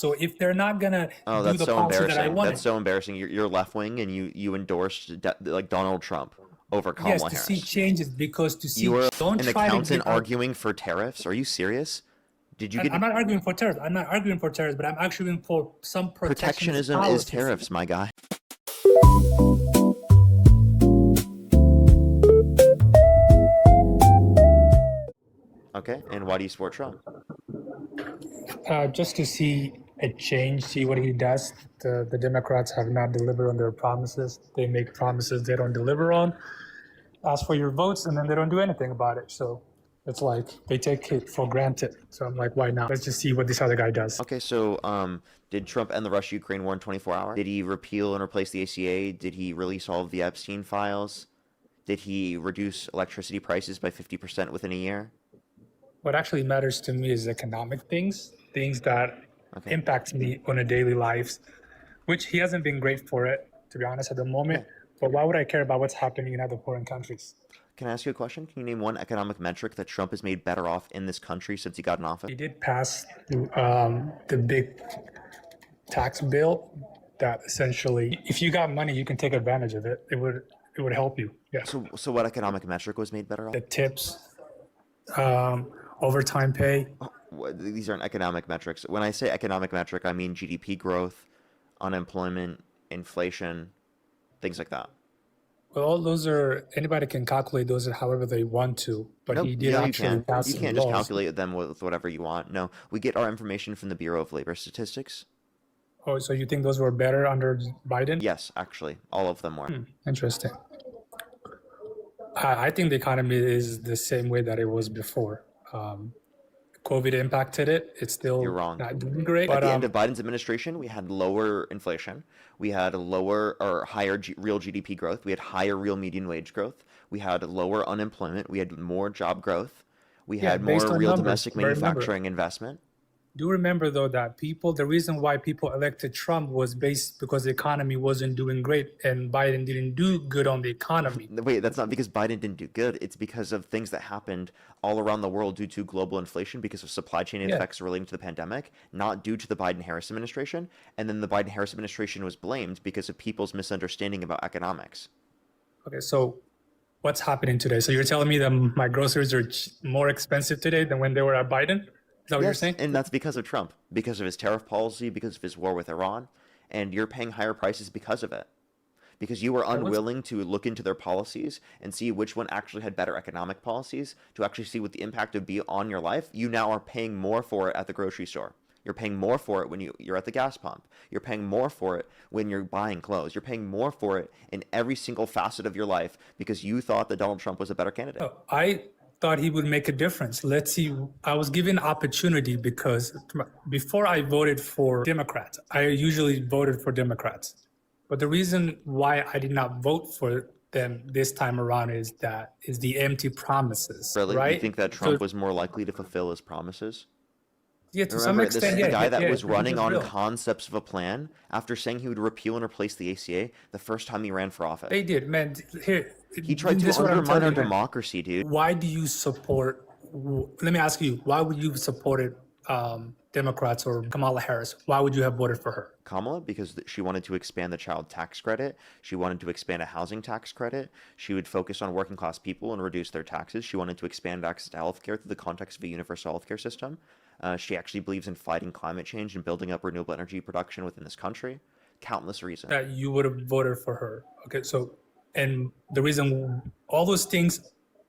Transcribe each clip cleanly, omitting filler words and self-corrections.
So if they're not gonna Oh, do that's the so policy that I embarrassing. That's wanted, so embarrassing. You're left wing and you endorsed like Donald Trump over yes, Kamala to see Harris. changes, because to You see, were don't an try to accountant get out. arguing for tariffs. Are you serious? Did you And I'm get not arguing for tariffs. I'm not arguing for tariffs, but I'm arguing for some protectionist protectionism is policies. tariffs, my guy. Okay, and why do you support Trump? Just to see a change, see what he does. The Democrats have not delivered on their promises. They make promises they don't deliver on. Ask for your votes, and then they don't do anything about it. So it's like they take it for granted. So I'm like, why not? Let's just see what this other guy does. Okay, so did Trump end the Russia-Ukraine war in 24 hours? Did he repeal and replace the ACA? Did he release all of the Epstein files? Did he reduce electricity prices by 50% within a year? What actually matters to me is economic things that Okay, impact me on a daily lives, which he hasn't been great for it, to be honest, at the moment. okay. But why would I care about what's happening in other foreign countries? Can I ask you a question? Can you name one economic metric that Trump has made better off in this country since he got in office? He did pass the big tax bill that essentially, if you got money, you can take advantage of it. It would help you. Yeah, So what economic metric was made better off? the tips, overtime pay. These aren't economic metrics. When I say economic metric, I mean GDP growth, unemployment, inflation, things like that. Well, all those are, anybody can calculate those however they want to, but Nope, he did you actually can. pass You some can't just laws. calculate them with whatever you want. No, we get our information from the Bureau of Labor Statistics. Oh, so you think those were better under Biden? Yes, actually, all of them were. Interesting. I think the economy is the same way that it was before. COVID impacted it. It's You're still wrong. not doing great, At but the end of Biden's administration, we had lower inflation. We had lower or higher real GDP growth. We had higher real median wage growth. We had lower unemployment. We had more job growth. We yeah, had based more on real numbers. domestic But remember, manufacturing investment. do remember though that the reason why people elected Trump was based because the economy wasn't doing great and Biden didn't do good on the economy. Wait, that's not because Biden didn't do good. It's because of things that happened all around the world due to global inflation, because of supply chain Yeah. effects relating to the pandemic, not due to the Biden-Harris administration. And then the Biden-Harris administration was blamed because of people's misunderstanding about economics. Okay, so what's happening today? So you're telling me that my groceries are more expensive today than when they were at Biden? Is that what you're Yes, saying? and that's because of Trump, because of his tariff policy, because of his war with Iran, and you're paying higher prices because of it. Because you were Okay, unwilling to look into their policies and see which one actually had better economic policies, to actually see what the impact would be on your life. You now are paying more for it at the grocery store. You're paying more for it when you're at the gas pump. You're paying more for it when you're buying clothes. You're paying more for it in every single facet of your life because you thought that Donald Trump was a better candidate. Oh, I thought he would make a difference. Let's see. I was given opportunity because before I voted for Democrats, I usually voted for Democrats. But the reason why I did not vote for them this time around is the empty promises, Really? You right? think that So Trump was more likely to fulfill his promises? yeah, to some Remember, this is extent, the yeah, guy that yeah, was he running was on real. concepts of a plan after saying he would repeal and replace the ACA the first time he ran for office. They did, man. Here, He tried this to is what I'm undermine telling our you, man. democracy, dude. Why do you support? Let me ask you, why would you have supported Democrats or Kamala Harris? Why would you have voted for her? Kamala, because she wanted to expand the child tax credit. She wanted to expand a housing tax credit. She would focus on working class people and reduce their taxes. She wanted to expand access to healthcare through the context of a universal healthcare system. She actually believes in fighting climate change and building up renewable energy production within this country. Countless reasons. That you would have voted for her. Okay, so, and the reason, all those things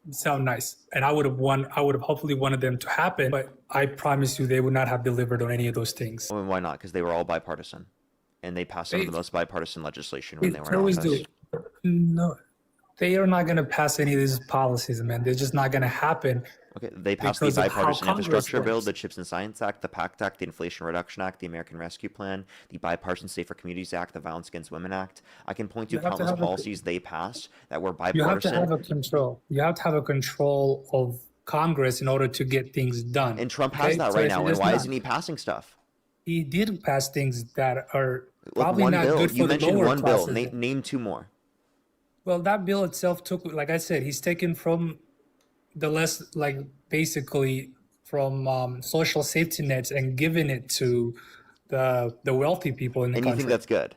sound nice, and I would have hopefully wanted them to happen, but I promise you they would not have delivered on any of those things. And why not? Because they were all bipartisan. And they passed some of the most bipartisan legislation when they were They in always office. do. No, they are not going to pass any of these policies, man. They're just not going to happen Okay, they passed the because of how Bipartisan Congress Infrastructure Bill, works. the CHIPS and Science Act, the PACT Act, the Inflation Reduction Act, the American Rescue Plan, the Bipartisan Safer Communities Act, the Violence Against Women Act. I can point to You have to countless have a, policies they passed that were you have to bipartisan. have a control. You have to have a control of Congress in order to get things done. And Trump has Okay, that so right if now. he And does why not, isn't he passing stuff? he did pass things that are Like probably one not bill. good You for the mentioned lower one bill. classes. Name two more. Well, that bill itself took, like I said, he's taken from the less, like basically from social safety nets and given it to the wealthy people in the And you country. think that's good?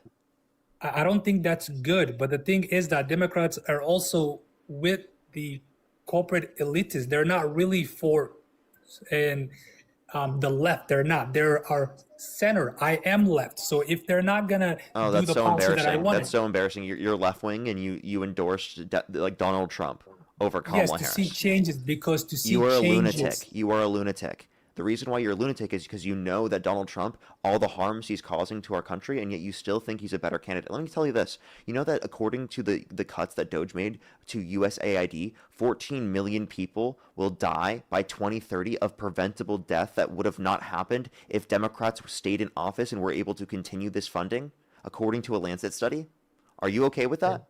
I don't think that's good. But the thing is that Democrats are also with the corporate elitists. They're not really for and the left. They're not. They're our center. I am left. So if they're not gonna Oh, do that's the so policy that I embarrassing. wanted, That's so embarrassing. You're left wing and you endorsed like Donald Trump over yes, Kamala to see Harris. changes because to see You are a changes. lunatic. You are a lunatic. The reason why you're a lunatic is because you know that Donald Trump, all the harms he's causing to our country, and yet you still think he's a better candidate. Let me tell you this. You know that according to the cuts that Doge made to USAID, 14 million people will die by 2030 of preventable death that would have not happened if Democrats stayed in office and were able to continue this funding, according to a Lancet study? Are you okay with that?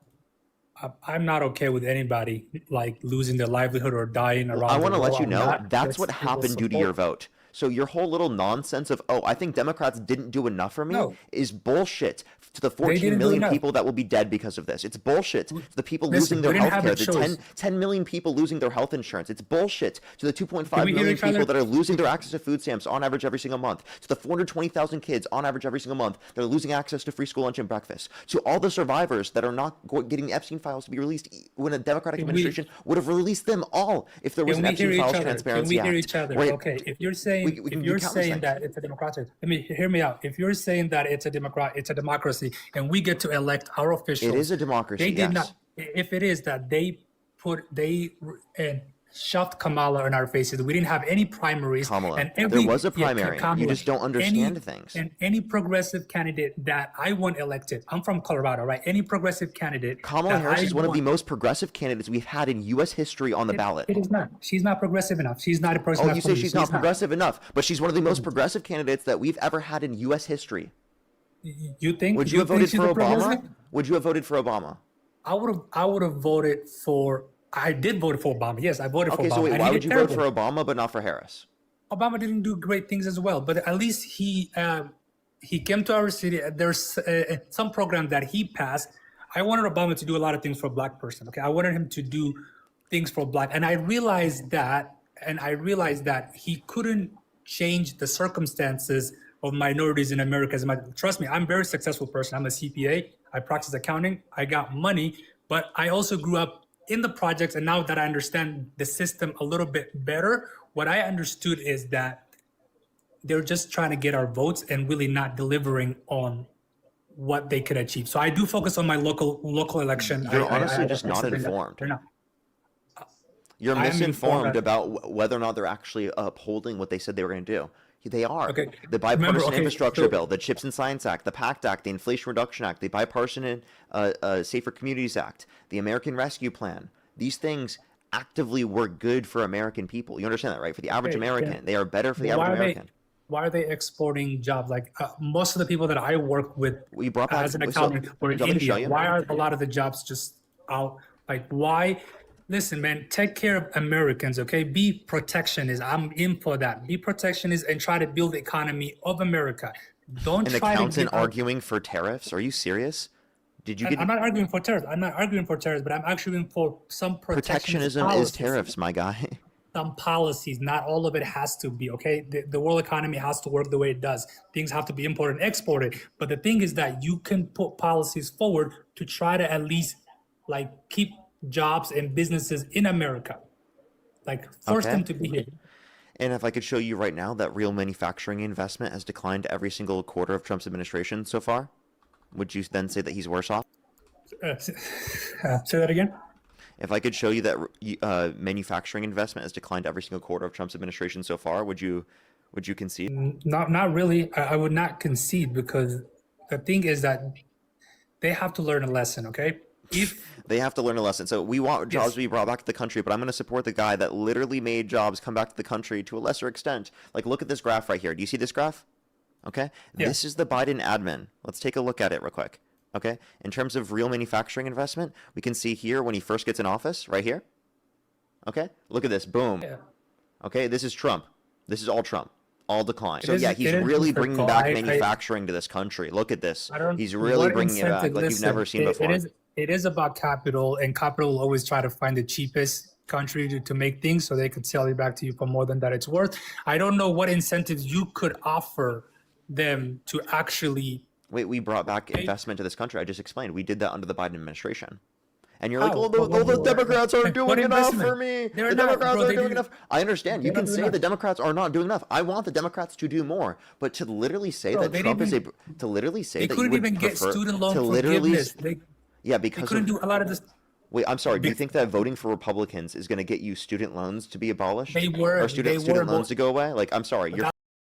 I'm not okay with anybody like losing their livelihood or dying Well, I around the want to world. let you I'm know not that's what against people happened due to your support. vote. So your whole little nonsense of, oh, I think Democrats didn't do enough for me No, is bullshit to the they 14 didn't do million enough. people that will be dead because of this. It's bullshit to the people losing Listen, their we didn't health have a care, the 10, choice. 10 million people losing their health insurance. It's bullshit to the Can 2.5 we hear million each people other? that are losing their access to food stamps on average every single month, to the 420,000 kids on average every single month that are losing access to free school lunch and breakfast, to all the survivors that are not getting Epstein files to be released when a Democratic Can we administration would have released them all if there was can an we hear Epstein each files other? Can transparency we hear act. each other? Right? Okay, We if can do you're countless saying things. that it's a democratic, let me hear me out. If you're saying that it's a democracy, and we get to elect our It officials, is a democracy, they did yes. not. If it is that they and shoved Kamala in our faces, we didn't have any primaries, Kamala, and there was a yeah, primary. You Kamala, just don't understand things. any progressive candidate that I want elected. I'm from Colorado, right? Any progressive candidate Kamala that Harris I is one of the want. most progressive candidates we've had in U.S. history on the ballot. It is not. She's not progressive enough. She's not a person Oh, enough you for say me. she's She's not not. progressive enough, but she's one of the most progressive candidates that we've ever had in U.S. history. You think Would you have think voted she's for a progressive? Obama? Would you have voted for Obama? I would have voted for. I did vote for Obama. Yes, I voted for Okay, so Obama, wait, and why he would did you vote terrible. for Obama but not for Harris? Obama didn't do great things as well, but at least he came to our city. There's some program that he passed. I wanted Obama to do a lot of things for a black person. Okay, I wanted him to do things for black, and I realized that he couldn't change the circumstances of minorities in America as much. Trust me, I'm a very successful person. I'm a CPA. I practice accounting. I got money, but I also grew up in the projects. And now that I understand the system a little bit better, what I understood is that they're just trying to get our votes and really not delivering on what they could achieve. So I do focus on my local election. You're honestly I just not informed. They're not. You're I am misinformed informed. about whether or not they're actually upholding what they said they were going to do. They are. Okay. The Bipartisan Okay, Infrastructure so Bill, the CHIPS and Science Act, the PACT Act, the Inflation Reduction Act, the Bipartisan Safer Communities Act, the American Rescue Plan. These things actively were good for American people. You understand that, right? For the average American. They are better for the average American. Why are they exporting jobs? Like most of the people that I work with We brought back, as an accountant were in do you want me to show India. you? Why are a lot of the jobs just out? Like why? Listen, man, take care of Americans, okay? Be protectionist. I'm in for that. Be protectionist and try to build the economy of America. Don't An try to accountant give up. arguing for tariffs? Are you serious? Did you get I'm not arguing for tariffs. I'm not arguing for tariffs, but I'm arguing for some protectionist protectionism is policies. tariffs, my guy. Some policies, not all of it has to be, okay? The world economy has to work the way it does. Things have to be imported and exported. But the thing is that you can put policies forward to try to at least like keep jobs and businesses in America. Like force them Okay. to be here. And if I could show you right now that real manufacturing investment has declined every single quarter of Trump's administration so far, would you then say that he's worse off? Say that again. If I could show you that manufacturing investment has declined every single quarter of Trump's administration so far, would you concede? Not really. I would not concede because the thing is that they have to learn a lesson, okay? If They have to learn a lesson. So we want jobs yes, to be brought back to the country, but I'm going to support the guy that literally made jobs come back to the country to a lesser extent. Like, look at this graph right here. Do you see this graph? Okay. yeah, This is the Biden admin. Let's take a look at it real quick. Okay. In terms of real manufacturing investment, we can see here when he first gets in office, right here. Okay. Look at this. Boom. yeah. Okay. This is Trump. This is all Trump. All decline. It So is. yeah, It he's is really bringing difficult. back manufacturing to this country. Look at this. I don't. He's really What bringing it back incentive? like you've Listen, never seen before. it is about capital, and capital will always try to find the cheapest country to make things so they could sell it back to you for more than that it's worth. I don't know what incentives you could offer them to actually Wait, we brought back pay. investment to this country. I just explained. We did that under the Biden administration. And you're like, How? oh, the Democrats aren't What doing enough for investment? me. They're The not, Democrats bro. aren't They doing do. enough. I understand. You They're can not doing say the enough, Democrats are not doing enough. I want the Democrats to do more. But to literally say bro. that They Trump is didn't. to literally say They that you couldn't even would get prefer student to loan literally, forgiveness. yeah, They because couldn't of, do a lot of this. wait, I'm sorry. Do you Be, think that voting for Republicans is going to get you student loans to be abolished they or were. They student were. loans to go away? Like, I'm sorry. You're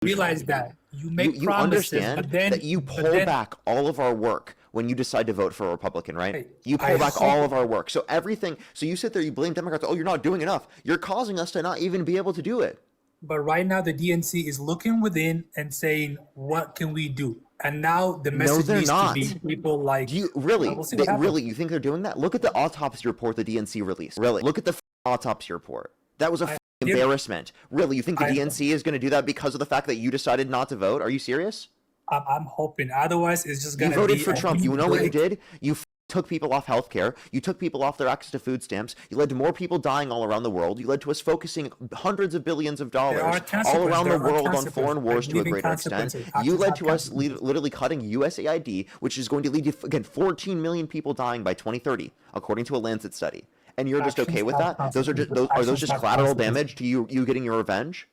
Realize that you make you promises, understand that you but pull then back all of our work when you decide to vote for a Republican, right? You I pull back all hope. of our work. So everything, so you sit there, you blame Democrats, oh, you're not doing enough. You're causing us to not even be able to do it. But right now, the DNC is looking within and saying, "What can we do?" And now the No, message they're needs not. to be people like, Do you really, we'll see what happens. really, you think they're doing that? Look at the autopsy report the DNC released. Really, look at the autopsy report. That was a embarrassment. Really, you think the DNC is going to do that because of the fact that you decided not to vote? Are you serious? I'm hoping. Otherwise, it's just You gonna voted be for a Trump. huge You know what you break. did? You took people off health care. You took people off their access to food stamps. You led to more people dying all around the world. You led to us focusing hundreds of billions of There dollars are all consequences. around the There are world on consequences. foreign I wars to a believe in greater extent. consequences. You Actions led have to us consequences. literally cutting USAID, which is going to lead to, again, 14 million people dying by 2030, according to a Lancet study. And you're just okay Actions with have that? Those are just consequences. are those Actions just have collateral consequences. damage to you getting your revenge?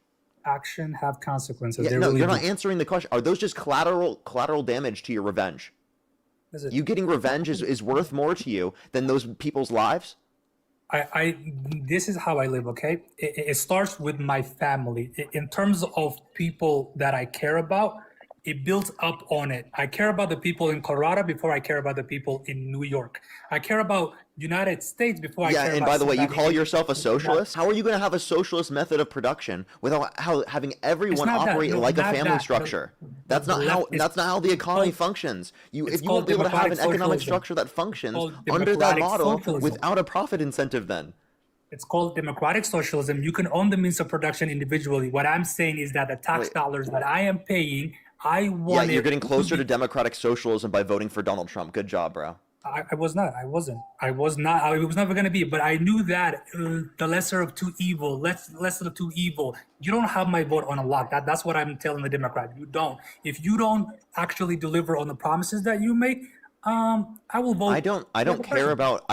Action have consequences. Yeah, They no, really you're do. not answering the question. Are those just collateral damage to your revenge? Is it? You getting revenge is worth more to you than those people's lives? This is how I live, okay? It starts with my family. In terms of people that I care about, it builds up on it. I care about the people in Colorado before I care about the people in New York. I care about United States before I Yeah, care and about by the way, you somebody call in- yourself a socialist? How are you going to have a socialist method of production without having everyone not that, operate no, like a not family that. structure? The That's not how left is that's not how the economy called- functions. it's If you called won't be able to have an democratic economic socialism. structure that functions Called under that democratic model socialism. without a profit incentive then. It's called democratic socialism. You can own the means of production individually. What I'm saying is that the tax Wait. dollars that I am paying, I Yeah, want you're it getting closer to democratic socialism by voting for Donald Trump. Good job, bro. I was not. I wasn't. I was not. I was never going to be. But I knew that the lesser of two evil, lesser of two evil. You don't have my vote on a lock. That's what I'm telling the Democrat. You don't. If you don't actually deliver on the promises that you make, I will vote. I don't care about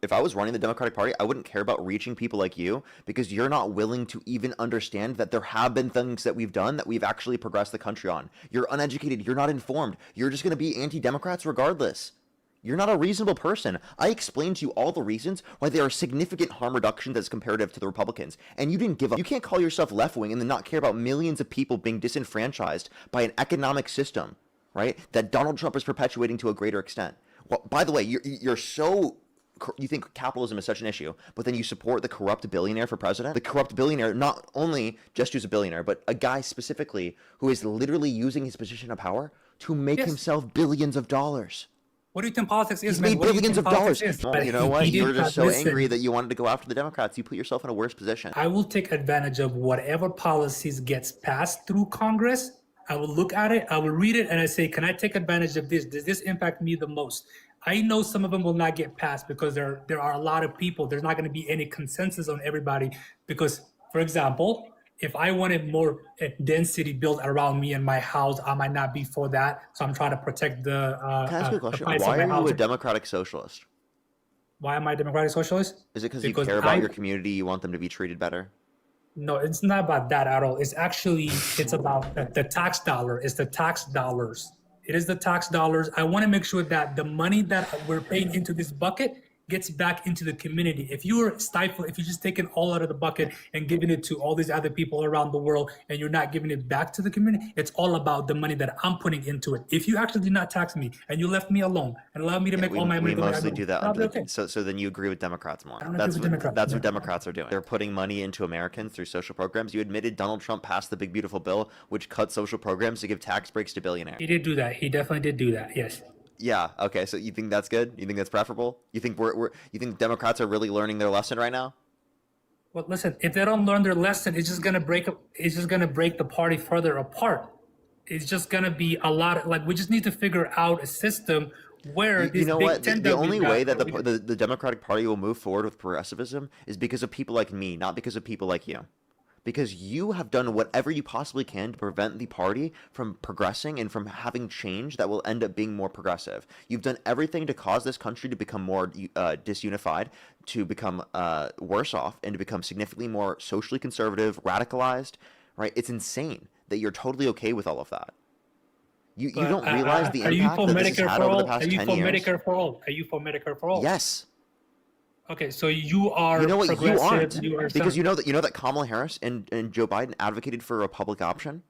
if I was running the Democratic Party, I wouldn't care about reaching people like you because you're not willing to even understand that there have been things that we've done that we've actually progressed the country on. You're uneducated, you're not informed. You're just going to be anti-Democrats regardless. You're not a reasonable person. I explained to you all the reasons why there are significant harm reductions as comparative to the Republicans, and you didn't give up. You can't call yourself left-wing and then not care about millions of people being disenfranchised by an economic system, right, that Donald Trump is perpetuating to a greater extent. Well, by the way, you think capitalism is such an issue, but then you support the corrupt billionaire for president? The corrupt billionaire, not only just who's a billionaire, but a guy specifically who is literally using his position of power to make Yes. himself billions of dollars. What do you think politics is, He's man? made What do you billions of think dollars. politics is? Well, you know what? He You were did just not so listen. angry that you wanted to go after the Democrats. You put yourself in a worse position. I will take advantage of whatever policies gets passed through Congress. I will look at it, I will read it, and I say, can I take advantage of this? Does this impact me the most? I know some of them will not get passed because there are a lot of people. There's not going to be any consensus on everybody because, for example, if I wanted more density built around me and my house, I might not be for that. So I'm trying to protect the Can I ask you a the question? price Why of my are you a housing. Democratic socialist? Why am I a democratic socialist? Is it because you Because care about I- your community? You want them to be treated better? No, it's not about that at all. It's about the tax dollar. It's the tax dollars. It is the tax dollars. I want to make sure that the money that we're paying into this bucket gets back into the community. If you're stifling, if you're just taking all out of the bucket and giving it to all these other people around the world and you're not giving it back to the community, it's all about the money that I'm putting into it. If you actually did not tax me and you left me alone and allowed me to make all my money, We the way I mostly do, do that. I'll be Under okay. so then you agree with Democrats more. don't agree That's with what Democrats. that's what Yeah. Democrats are doing. They're putting money into Americans through social programs. You admitted Donald Trump passed the big beautiful bill, which cut social programs to give tax breaks to billionaires. He did do that. He definitely did do that. Yes. Yeah. Okay. So you think that's good? You think that's preferable? You think you think Democrats are really learning their lesson right now? Well, listen, if they don't learn their lesson, it's just gonna break up. It's just gonna break the party further apart. It's just gonna be a lot of, like, we just need to figure out a system where You these know big what? tent The that we've only got- way that the Democratic Party will move forward with progressivism is because of people like me, not because of people like you. because you have done whatever you possibly can to prevent the party from progressing and from having change that will end up being more progressive. You've done everything to cause this country to become more disunified, to become worse off, and to become significantly more socially conservative, radicalized, right? It's insane that you're totally okay with all of that. You don't realize the impact that this has had over the past 10 years. Are you for Medicare for all? Are you for Medicare for all? Yes. Okay, so you are. You know what? You aren't, because you know that Kamala Harris and Joe Biden advocated for a public option.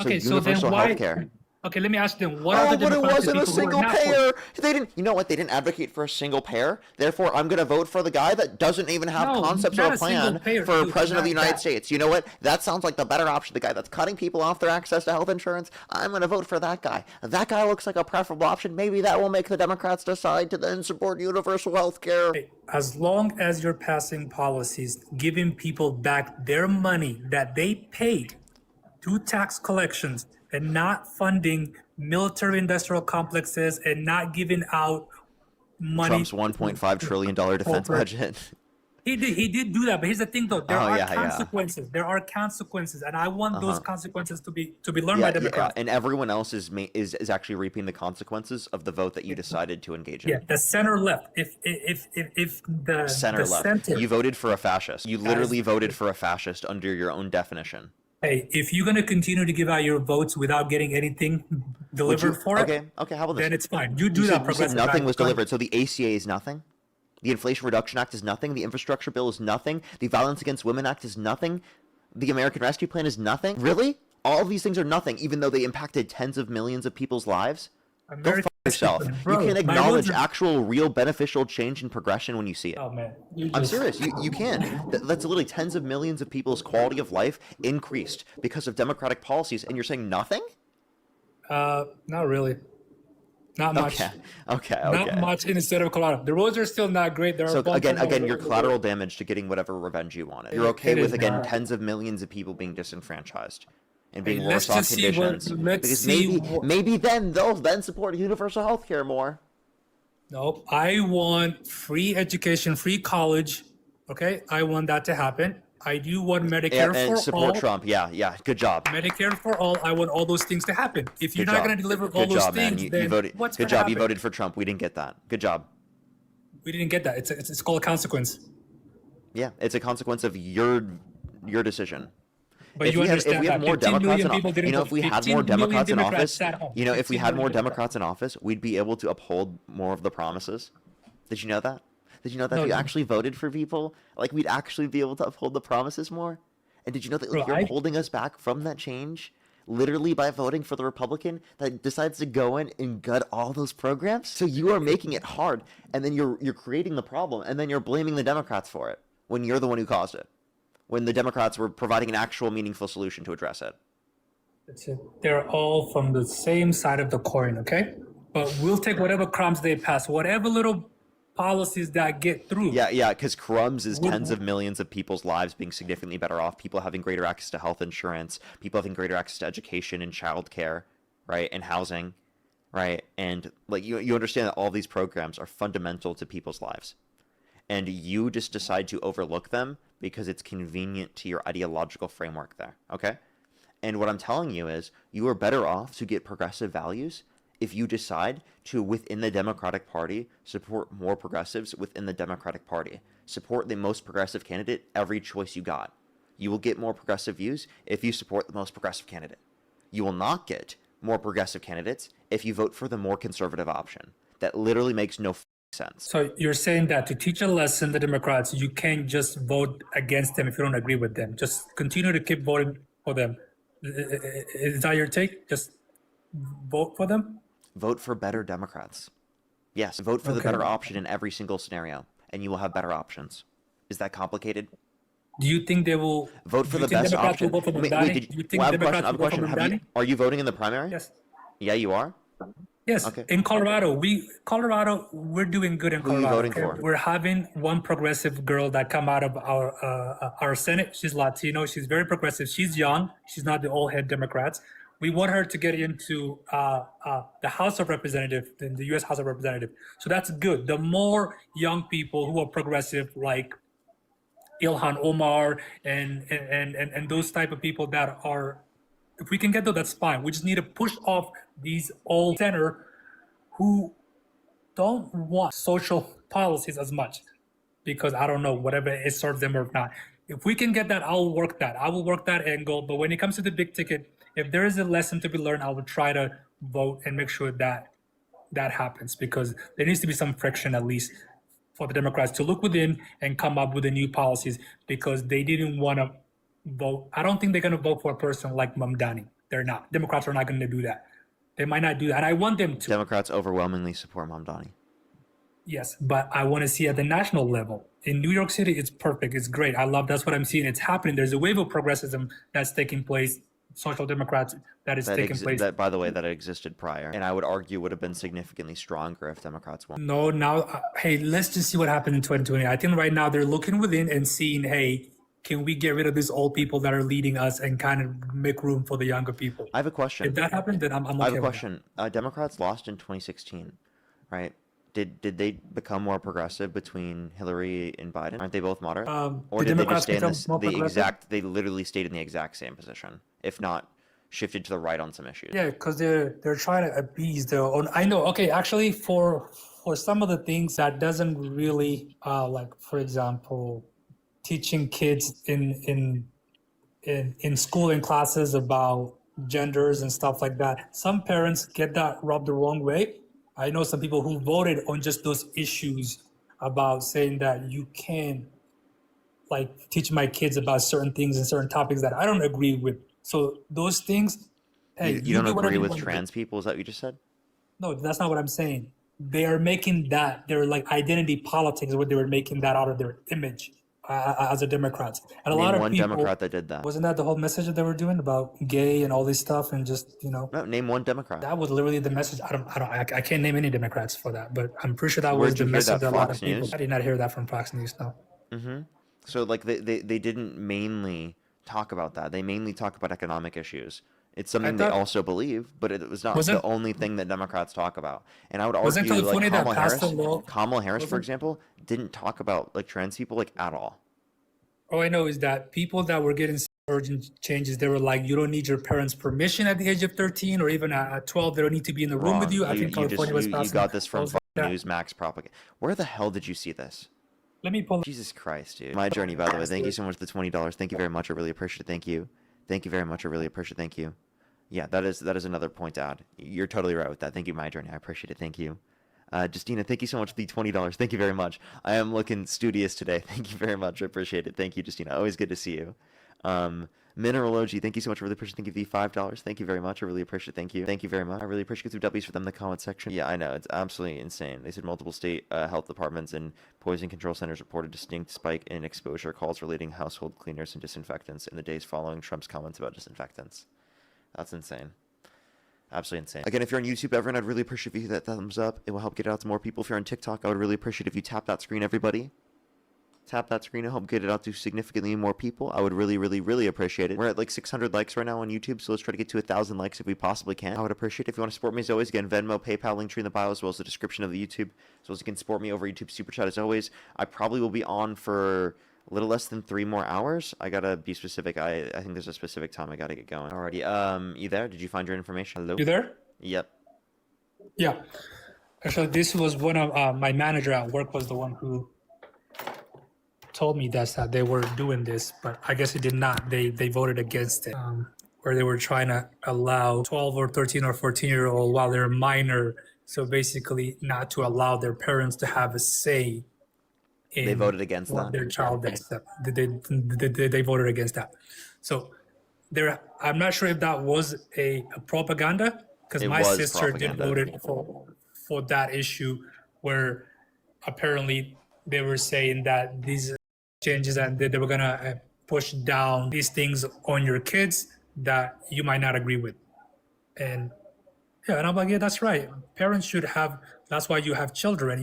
So okay, so then universal why? healthcare. Okay, let me ask you then. What are the but it Democrats wasn't a people who are single not for? payer. They didn't. You know what? They didn't advocate for a single payer. Therefore, I'm going to vote for the guy that doesn't even have No, concepts not or a a single plan payer, for dude, president of the not United that. States. You know what? That sounds like the better option. The guy that's cutting people off their access to health insurance. I'm going to vote for that guy. That guy looks like a preferable option. Maybe that will make the Democrats decide to then support universal health care. As long as you're passing policies giving people back their money that they paid through tax collections and not funding military industrial complexes and not giving out money. Trump's $1.5 trillion defense budget. He did do that, but here's the thing though, there are yeah. consequences. There are consequences, and I want those consequences to be learned by Democrats. And everyone else is actually reaping the consequences of the vote that you decided to engage in. Yeah, the center left. If the Center left. center, You voted for a fascist. You literally voted for a fascist under your own definition. hey, if you're gonna continue to give out your votes without getting anything delivered for it, Okay, how about this? then it's fine. You do You that. said Progressive nothing guy. was delivered, so the ACA is nothing? The Inflation Reduction Act is nothing? The Infrastructure Bill is nothing? The Violence Against Women Act is nothing? The American Rescue Plan is nothing? Really? All of these things are nothing, even though they impacted tens of millions of people's lives? Go fuck yourself. Bro, you can my acknowledge words are- actual, real, beneficial change and progression when you see it. Oh man, I'm serious. You can. That's literally tens of millions of people's quality of life increased because of democratic policies, and you're saying nothing? Not really. Not much. Okay. Not much in the state of Colorado. The roads are still not great. There are So bumps again, all you're over. collateral damage to getting whatever revenge you wanted. You're okay It with is again not. tens of millions of people being disenfranchised and being Hey, worse let's off just see what- conditions. let's Because see maybe then they'll then support universal health care more. Nope. I want free education, free college. Okay, I want that to happen. I do want Medicare And for support all. Trump. Yeah. Good job. Medicare for all. I want all those things to happen. If you're Good not job. going to deliver all Good those job, man. things, You then voted. what's Good going to job. happen? You voted for Trump. We didn't get that. Good job. We didn't get that. It's called a consequence. Yeah, it's a consequence of your decision. But If you we had understand that more 15 Democrats million in people office, didn't vote. if we had 15 more million Democrats in Democrats office, sat home. if we 15 had more million Democrats in office, we'd be able to uphold more of the promises. Did you know that? Did you know that No, if you no. actually voted for people, like we'd actually be able to uphold the promises more? And did you know that Bro, you're I- holding us back from that change? Literally by voting for the Republican that decides to go in and gut all those programs? So you are making it hard, and then you're creating the problem, and then you're blaming the Democrats for it when you're the one who caused it. When the Democrats were providing an actual meaningful solution to address it. They're all from the same side of the coin, okay? But we'll take whatever crumbs they pass, whatever little policies that get through. Yeah, because crumbs is tens of millions of people's lives being significantly better off, people having greater access to health insurance, people having greater access to education and childcare, right, and housing, right? And like you understand that all these programs are fundamental to people's lives. And you just decide to overlook them because it's convenient to your ideological framework there, okay? And what I'm telling you is you are better off to get progressive values if you decide to, within the Democratic Party, support more progressives within the Democratic Party. Support the most progressive candidate every choice you got. You will get more progressive views if you support the most progressive candidate. You will not get more progressive candidates if you vote for the more conservative option. That literally makes no sense. So you're saying that to teach a lesson the Democrats, you can't just vote against them if you don't agree with them. Just continue to keep voting for them. Is that your take? Just vote for them? Vote for better Democrats. Yes, vote for the Okay. better option in every single scenario, and you will have better options. Is that complicated? Do you think they will Vote for do you the think best Democrats option. will vote for Wait, Mamdani? did Do you think I have a Democrats question. I have a will vote for question. Mamdani? Are you voting in the primary? Yes. Yeah, you are. Yes. Okay. In Colorado, we're doing good in Who are you Colorado. voting for? We're having one progressive girl that come out of our Senate. She's Latino. She's very progressive. She's young. She's not the old head Democrats. We want her to get into the House of Representatives, in the U.S. House of Representatives. So that's good. The more young people who are progressive, like Ilhan Omar and those type of people that are, if we can get those, that's fine. We just need to push off these old center who don't want social policies as much because I don't know, whatever it serves them or not. If we can get that, I'll work that. I will work that angle. But when it comes to the big ticket, if there is a lesson to be learned, I will try to vote and make sure that that happens because there needs to be some friction at least for the Democrats to look within and come up with the new policies because they didn't want to vote. I don't think they're going to vote for a person like Mamdani. They're not. Democrats are not going to do that. They might not do that. And I want them to. Democrats overwhelmingly support Mamdani. Yes, but I want to see at the national level. In New York City, it's perfect. It's great. I love that's what I'm seeing. It's happening. There's a wave of progressivism that's taking place. Social Democrats taking place. That, by the way, that existed prior, and I would argue would have been significantly stronger if Democrats won. No, now, hey, let's just see what happened in 2020. I think right now they're looking within and seeing, hey, can we get rid of these old people that are leading us and kind of make room for the younger people? I have a question. If that happened, then I'm okay. I have a question. Democrats lost in 2016, right? Did they become more progressive between Hillary and Biden? Aren't they both moderate? Or did they just stay in they literally stayed in the exact same position, if not shifted to the right on some issues? Yeah, because they're trying to appease their own. I know. Okay, actually, for some of the things that doesn't really like, for example, teaching kids in school and classes about genders and stuff like that. Some parents get that rubbed the wrong way. I know some people who voted on just those issues about saying that you can like teach my kids about certain things and certain topics that I don't agree with. So those things, hey, you don't agree with trans people? Is that what you just said? No, that's not what I'm saying. They are making that, they're like identity politics where they were making that out of their image as a Democrat. And a lot of one people, Democrat that did that. Wasn't that the whole message that they were doing about gay and all this stuff and just, No, name one Democrat. That was literally the message. I can't name any Democrats for that, but I'm pretty sure that was the message that a lot of people. I did not hear that from Fox News, no. Mm-hmm. So like they didn't mainly talk about that. They mainly talk about economic issues. It's something they also believe, but it was not the only thing that Democrats talk about. And I would argue like Kamala Harris, for example, didn't talk about like trans people like at all. All I know is that people that were getting urgent changes, they were like, you don't need your parents' permission at the age of 13 or even at 12. They don't need to be in the room with you. I think California was passing. You got this from Fox News Max propaganda. Where the hell did you see this? Let me pull. Jesus Christ, dude. My journey, by the way. Thank you so much for the $20. Thank you very much. I really appreciate it. Thank you. Thank you very much. I really appreciate it. Thank you. Yeah, that is another point to add. You're totally right with that. Thank you, My Journey. I appreciate it. Thank you. Justina, thank you so much for the $20. Thank you very much. I am looking studious today. Thank you very much. I appreciate it. Thank you, Justina. Always good to see you. Mineralogy, thank you so much. I really appreciate it. Thank you for the $5. Thank you very much. I really appreciate it. Thank you. Thank you very much. I really appreciate you. 2 W's for them in the comment section. Yeah, I know. It's absolutely insane. They said multiple state health departments and poison control centers reported distinct spike in exposure calls relating household cleaners and disinfectants in the days following Trump's comments about disinfectants. That's insane. Absolutely insane. Again, if you're on YouTube, everyone, I'd really appreciate if you hit that thumbs up. It will help get it out to more people. If you're on TikTok, I would really appreciate if you tap that screen, everybody. Tap that screen to help get it out to significantly more people. I would really, really, really appreciate it. We're at like 600 likes right now on YouTube, so let's try to get to 1,000 likes if we possibly can. I would appreciate it. If you want to support me as always, again, Venmo, PayPal, link tree in the bio, as well as the description of the YouTube, as well as you can support me over YouTube Super Chat as always. I probably will be on for a little less than 3 more hours. I gotta be specific. I think there's a specific time I gotta get going. Alrighty. You there? Did you find your information? Hello? You there? Yep. Yeah. Actually, this was one of my manager at work was the one who told me that they were doing this, but I guess it did not. They voted against it, where they were trying to allow 12 or 13 or 14-year-old while they're minor. So basically, not to allow their parents to have a say. They voted against that. Their child accept. They voted against that. So I'm not sure if that was a propaganda, because my sister did voted for that issue, where apparently they were saying that these changes and they were gonna push down these things on your kids that you might not agree with. And yeah, and I'm like, yeah, that's right. Parents should have. That's why you have children.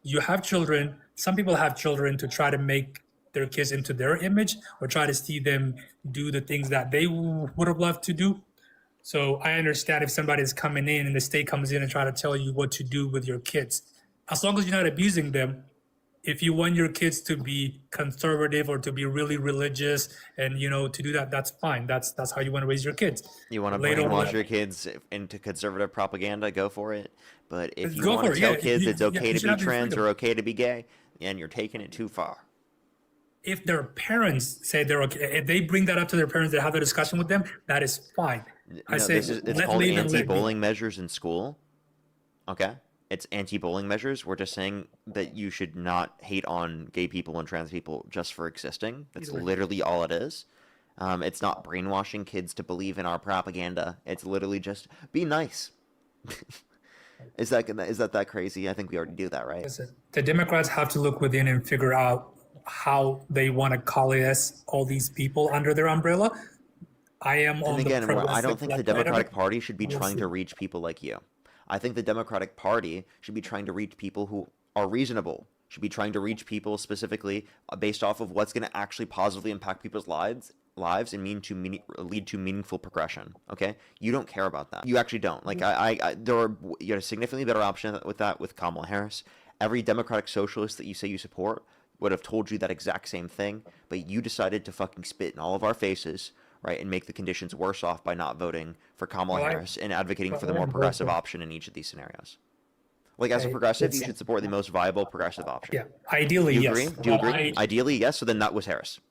You have children. Some people have children to try to make their kids into their image or try to see them do the things that they would have loved to do. So I understand if somebody is coming in and the state comes in and try to tell you what to do with your kids, as long as you're not abusing them, if you want your kids to be conservative or to be really religious and, to do that, that's fine. That's how you want to raise your kids. You want to Later brainwash on, your kids into conservative propaganda, go for it. But if you go want for to it. tell Yeah, kids it's okay you to should be have your trans freedom. or okay to be gay, and you're taking it too far. If their parents say they're okay, if they bring that up to their parents, they have a discussion with them, that is fine. I No, say, it's let called live and let be. anti-bullying measures in school. Okay? It's anti-bullying measures. We're just saying that you should not hate on gay people and trans people just for existing. That's literally all it is. It's not brainwashing kids to believe in our propaganda. It's literally just be nice. Is that crazy? I think we already do that, right? Listen, the Democrats have to look within and figure out how they want to coalesce all these people under their umbrella. I am And on the again, I don't progressive think the left side of Democratic it. Party should be We'll trying see. to reach people like you. I think the Democratic Party should be trying to reach people who are reasonable, should be trying to reach people specifically based off of what's going to actually positively impact people's lives and lead to meaningful progression. Okay, you don't care about that. You actually don't. Like you had a significantly better option with Kamala Harris. Every Democratic socialist that you say you support would have told you that exact same thing, but you decided to fucking spit in all of our faces, right, and make the conditions worse off by not voting for Kamala Harris and advocating for the more progressive option in each of these scenarios. Like, as a progressive, you should support the most viable progressive option. Yeah, ideally, Do you yes. agree? Do you agree? Ideally, yes. So then that was Harris.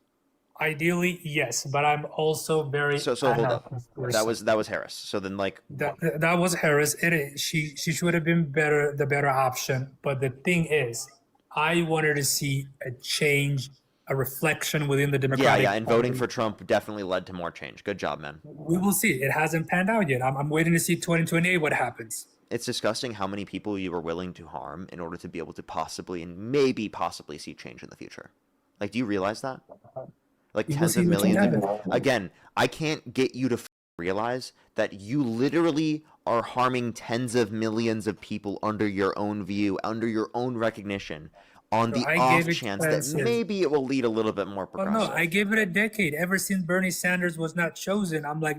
Ideally, yes, but I'm also very So hold up. anarchist. That was Harris. So then That was Harris. It is. She should have been the better option. But the thing is, I wanted to see a change, a reflection within the Democratic yeah, and voting Party. for Trump definitely led to more change. Good job, man. We will see. It hasn't panned out yet. I'm waiting to see 2028 what happens. It's disgusting how many people you were willing to harm in order to be able to possibly and maybe possibly see change in the future. Like, do you realize that? Like tens of millions. Again, I can't get you to realize that you literally are harming tens of millions of people under your own view, under your own recognition, on the off chance that maybe it will lead a little bit more progressive. Well, no, I gave it a decade. Ever since Bernie Sanders was not chosen, I'm like,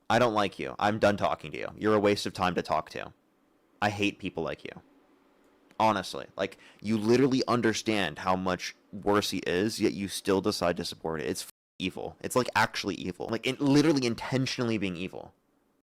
I don't like you. I'm done talking to you. You're a waste of time to talk to. I hate people like you. Honestly, like, you literally understand how much worse he is, yet you still decide to support it. It's evil. It's like actually evil. Like, literally intentionally being evil.